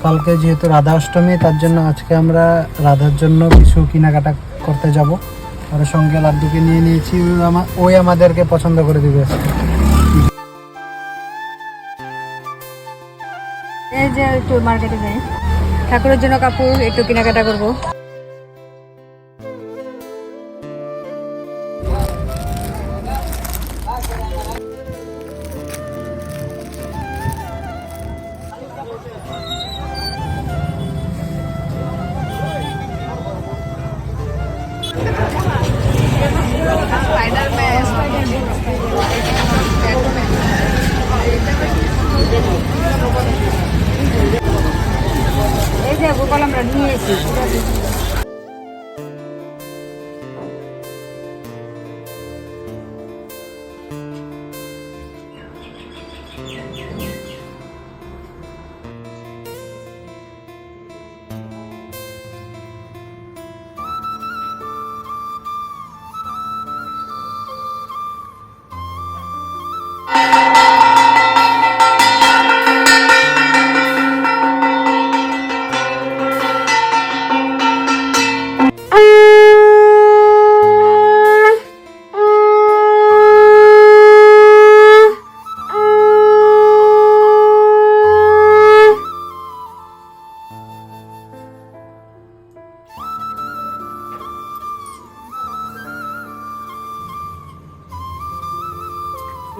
কালকে যেহেতু রাধা অষ্টমী, তার জন্য আজকে আমরা রাধার জন্য কিছু কেনাকাটা করতে যাব। ওর সঙ্গে লাড্ডুকে নিয়ে নিয়েছি, ওই আমাদেরকে পছন্দ করে দিবে। এই যে একটু মার্কেটে যাই, ঠাকুরের জন্য কাপড় একটু কেনাকাটা করবো। এই যে গোপাল আমরা নিয়ে এসেছি।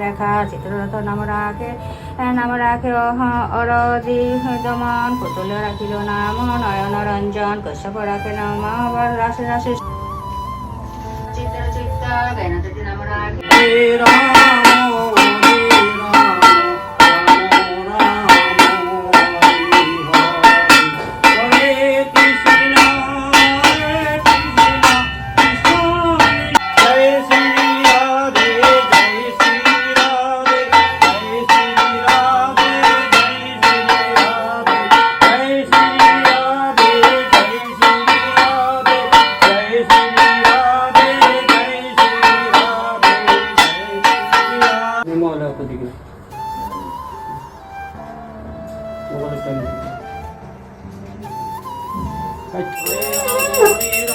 লেখা চিত্ররথ নাম রাখে অরদি দমন পুতুল রাখিল নাম নয়ন রঞ্জন কশ্যপ রাখে নাম রাশি রাশি চিত্র চিত্ত জ্ঞানজ্যোতি নাম রাখে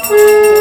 Bye.